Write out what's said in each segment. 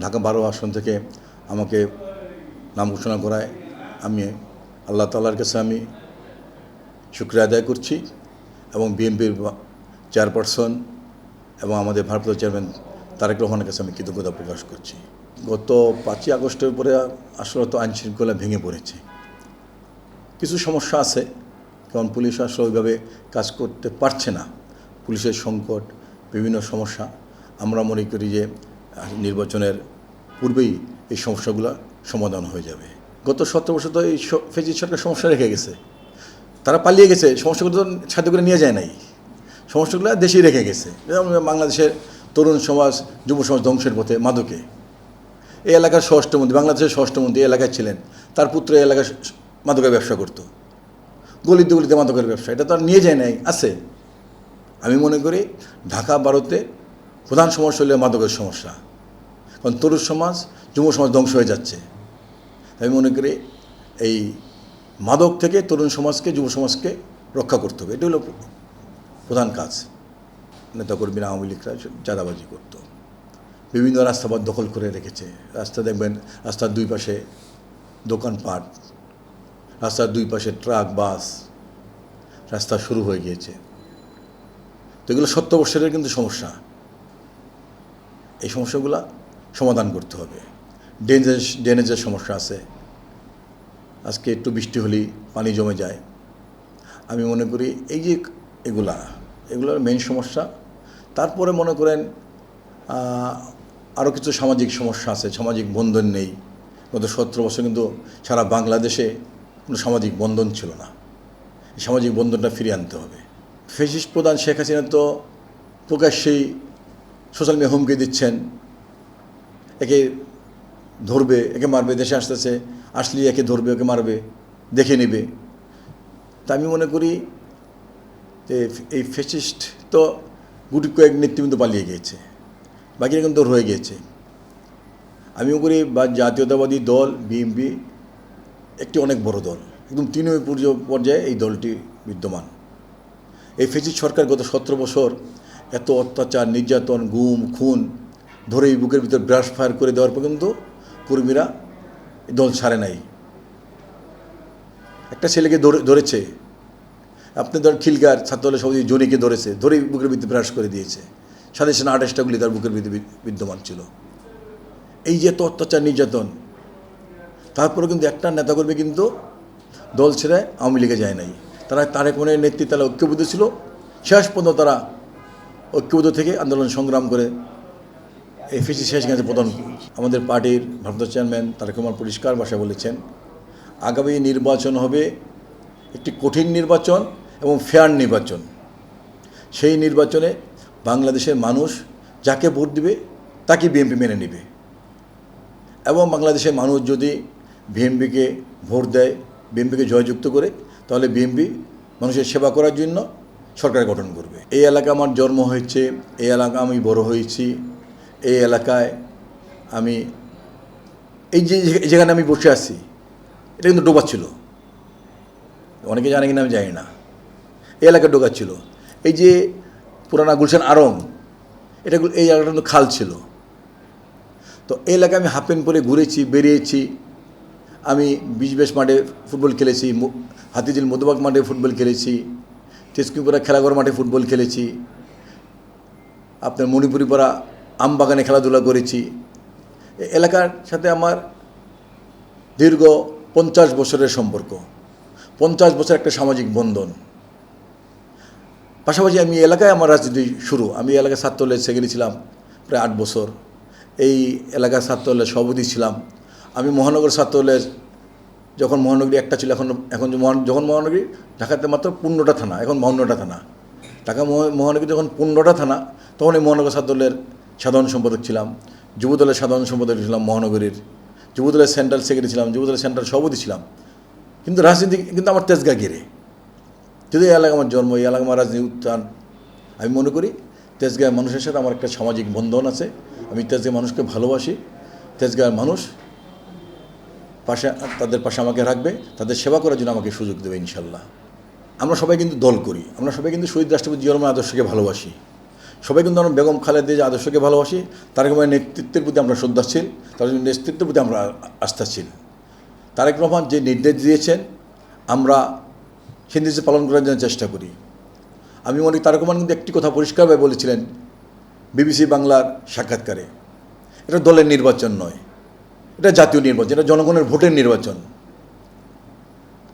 ঢাকা 12 আসন থেকে আমাকে নাম ঘোষণা করায় আমি আল্লাহ তাআলার কাছে আমি শুকরিয়া আদায় করছি এবং বিএনপির চেয়ারপারসন এবং আমাদের ভারপ্রাপ্ত চেয়ারম্যান তারেক রহমানের কাছে আমি কৃতজ্ঞতা প্রকাশ করছি। গত 5ই আগস্টের পরে আসলে তো আইনশৃঙ্খলা ভেঙে পড়েছে। কিছু সমস্যা আছে, কারণ পুলিশ আসলে ওইভাবে কাজ করতে পারছে না। পুলিশের সংকট, বিভিন্ন সমস্যা। আমরা মনে করি যে নির্বাচনের পূর্বেই এই সমস্যাগুলো সমাধান হয়ে যাবে। গত 17 বছর তো এই ফেসিস্ট সরকার সমস্যা রেখে গেছে, তারা পালিয়ে গেছে, সমস্যাগুলো তো সাথে করে নিয়ে যায় নাই, সমস্যাগুলো দেশেই রেখে গেছে। যেমন বাংলাদেশের তরুণ সমাজ, যুব সমাজ ধ্বংসের পথে মাদকে। এই এলাকার স্বরাষ্ট্রমন্ত্রী, বাংলাদেশের স্বরাষ্ট্রমন্ত্রী এই এলাকায় ছিলেন, তার পুত্র এই এলাকায় মাদকের ব্যবসা করতো, গলিতে গলিতে মাদকের ব্যবসা, এটা তো আর নিয়ে যায় নাই, আছে। আমি মনে করি ঢাকা 12তে প্রধান সমস্যা হলো মাদকের সমস্যা, কারণ তরুণ সমাজ, যুব সমাজ ধ্বংস হয়ে যাচ্ছে। আমি মনে করি এই মাদক থেকে তরুণ সমাজকে, যুব সমাজকে রক্ষা করতে হবে, এটা হলো প্রধান কাজ। নেতাকর্মীরা, আওয়ামী লীগরা চাঁদাবাজি করতো, বিভিন্ন রাস্তাঘাট দখল করে রেখেছে। রাস্তা দেখবেন, রাস্তার দুই পাশে দোকানপাট, রাস্তার দুই পাশে ট্রাক, বাস, রাস্তা শুরু হয়ে গিয়েছে। তো এগুলো 70 বছরের কিন্তু সমস্যা। এই সমস্যাগুলো সমাধান করতে হবে। ড্রেনেজের সমস্যা আছে, আজকে একটু বৃষ্টি হলেই পানি জমে যায়। আমি মনে করি এই যে এগুলোর মেইন সমস্যা। তারপরে মনে করেন আরও কিছু সামাজিক সমস্যা আছে, সামাজিক বন্ধন নেই। গত 17 বছর কিন্তু সারা বাংলাদেশে কোনো সামাজিক বন্ধন ছিল না। এই সামাজিক বন্ধনটা ফিরিয়ে আনতে হবে। ফ্যাসিস্ট প্রধান শেখ হাসিনা তো প্রকাশ্যেই সোশ্যাল মিডিয়া হুমকি দিচ্ছেন, একে ধরবে, একে মারবে, দেশে আসতেছে, আসলেই একে ধরবে, ওকে মারবে, দেখে নেবে। তা আমি মনে করি যে এই ফ্যাসিস্ট তো গুটি কয়েক নেতৃবৃন্দ পালিয়ে গিয়েছে, বাকিরা কিন্তু রয়ে গিয়েছে। আমি মনে করি জাতীয়তাবাদী দল বিএনপি একটি অনেক বড় দল, একদম তৃণমূল পর্যায়ে এই দলটি বিদ্যমান। এই ফ্যাসিস্ট সরকার গত 17 বছর এত অত্যাচার, নির্যাতন, গুম, খুন, ধরেই বুকের ভিতর ব্রাশ ফায়ার করে দেওয়ার পর্যন্ত কর্মীরা দল ছাড়ে নাই। একটা ছেলেকে ধরেছে, আপনি ধরেন খিলগার ছাত্রদলের সভাপতি জনিকে ধরেছে, ধরেই বুকের ভিতরে ব্রাশ করে দিয়েছে। সাথে 28টা গুলি তার বুকের ভিতরে বিদ্যমান ছিল। এই যে এত অত্যাচার, নির্যাতন, তারপরে কিন্তু একটা নেতাকর্মী কিন্তু দল ছেড়ে আওয়ামী লীগে যায় নাই। তারা তারেক রহমানের নেতৃত্বে তারা ঐক্যবদ্ধ ছিল, শেষ পর্যন্ত তারা ঐক্যবদ্ধ থেকে আন্দোলন সংগ্রাম করে এই ফ্যাসিস্ট শেষ গেছে পতন। আমাদের পার্টির ভারপ্রাপ্ত চেয়ারম্যান তারেক রহমান পরিষ্কার ভাষায় বলেছেন, আগামী নির্বাচন হবে একটি কঠিন নির্বাচন এবং ফেয়ার নির্বাচন। সেই নির্বাচনে বাংলাদেশের মানুষ যাকে ভোট দিবে তাকে বিএনপি মেনে নেবে, এবং বাংলাদেশের মানুষ যদি বিএনপিকে ভোট দেয়, বিএনপিকে জয়যুক্ত করে, তাহলে বিএনপি মানুষের সেবা করার জন্য সরকার গঠন করবে। এই এলাকা আমার জন্ম হয়েছে, এই এলাকা আমি বড় হয়েছি, এই এলাকায় আমি এই যেখানে আমি বসে আছি এটা কিন্তু ডোবা ছিল, অনেকে জানে কিনা আমি জানি না। এই এলাকা ডোবা ছিল। এই যে পুরানা গুলশান আড়ং, এই এলাকাটা কিন্তু খাল ছিল। তো এই এলাকায় আমি হাফ প্যান্ট পরে ঘুরেছি, বেরিয়েছি। আমি বিশ মাঠে ফুটবল খেলেছি, হাতিঝিল মধুবাগ মাঠে ফুটবল খেলেছি, তেজকুপাড়া খেলাঘর মাঠে ফুটবল খেলেছি, আপনার মণিপুরি পাড়া আমবাগানে খেলাধুলা করেছি। এলাকার সাথে আমার দীর্ঘ 50 বছরের সম্পর্ক, 50 বছর একটা সামাজিক বন্ধন। পাশাপাশি আমি এলাকায় আমার রাজনীতি শুরু। আমি এলাকায় ছাত্রদলের সেক্রেটারি ছিলাম প্রায় 8 বছর, এই এলাকার ছাত্রদলের সভাপতি ছিলাম। আমি মহানগর ছাত্রদলের, যখন মহানগরী একটা ছিল, এখন যখন মহানগরী ঢাকাতে মাত্র 15টা থানা, এখন 52টা থানা। ঢাকা মহানগরী যখন 15টা থানা, তখন এই মহানগর ছাত্রদলের সাধারণ সম্পাদক ছিলাম, যুবদলের সাধারণ সম্পাদক ছিলাম মহানগরীর, যুবদলের সেন্ট্রাল সেক্রেটারি ছিলাম, যুবদলের সেন্ট্রাল সভাপতি ছিলাম। কিন্তু রাজনীতি কিন্তু আমার তেজগাঁ ঘিরে, যদি এই এলাকা আমার জন্ম, এই এলাকা আমার রাজনীতি উত্থান। আমি মনে করি তেজগাঁয়ের মানুষের সাথে আমার একটা সামাজিক বন্ধন আছে। আমি তেজগাঁয়ের মানুষকে ভালোবাসি, তেজগাঁয়ের মানুষ তাদের পাশে আমাকে রাখবে, তাদের সেবা করার জন্য আমাকে সুযোগ দেবে ইনশাল্লাহ। আমরা সবাই কিন্তু দল করি, আমরা সবাই কিন্তু শহীদ রাষ্ট্রপতি জিয়াউর রহমানের আদর্শকে ভালোবাসি। সবাই কিন্তু আমরা বেগম খালেদা জিয়ার আদর্শকে ভালোবাসি, তারেক রহমানের নেতৃত্বের প্রতি আমরা শ্রদ্ধাশীল, তার নেতৃত্বের প্রতি আমরা আস্থাশীল। তারেক রহমান যে নির্দেশ দিয়েছেন আমরা সেই নির্দেশ পালন করার জন্য চেষ্টা করি। আমি মনে করি তারেক রহমান কিন্তু একটি কথা পরিষ্কারভাবে বলেছিলেন বিবিসি বাংলার সাক্ষাৎকারে, এটা দলের নির্বাচন নয়, এটা জাতীয় নির্বাচন, এটা জনগণের ভোটের নির্বাচন।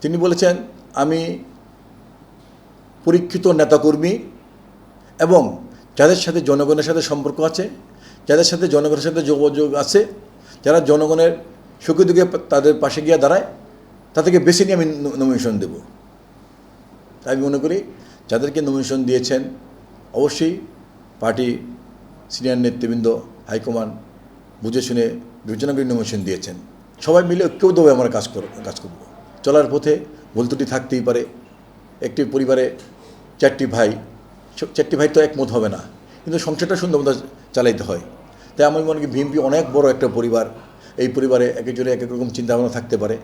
তিনি বলেছেন আমি পরীক্ষিত নেতাকর্মী এবং যাদের সাথে জনগণের সাথে সম্পর্ক আছে, যাদের সাথে জনগণের সাথে যোগাযোগ আছে, যারা জনগণের সুখে দুঃখে তাদের পাশে গিয়ে দাঁড়ায়, তাদেরকে বেছে নিয়ে আমি নমিনেশন দেব। তাই আমি মনে করি যাদেরকে নমিনেশন দিয়েছেন অবশ্যই পার্টি সিনিয়র নেতৃবৃন্দ হাইকমান্ড বুঝে শুনে বিবেচনা করে নমিনেশন দিয়েছেন। সবাই মিলে ঐক্যবদ্ধভাবে আমরা কাজ করব। চলার পথে ভুল ত্রুটি থাকতেই পারে। একটি পরিবারে চারটি ভাই তো একমত হবে না, কিন্তু সংসারটা সুন্দরভাবে চালাইতে হয়। তাই আমি মনে করি বিএনপি অনেক বড় একটা পরিবার, এই পরিবারে এক একজনের এক এক রকম চিন্তাভাবনা থাকতে পারে,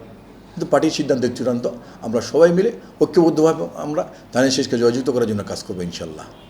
কিন্তু পার্টির সিদ্ধান্তের চূড়ান্ত আমরা সবাই মিলে ঐক্যবদ্ধভাবে আমরা ধানের শীষকে জয়যুক্ত করার জন্য কাজ করবো ইনশাল্লাহ।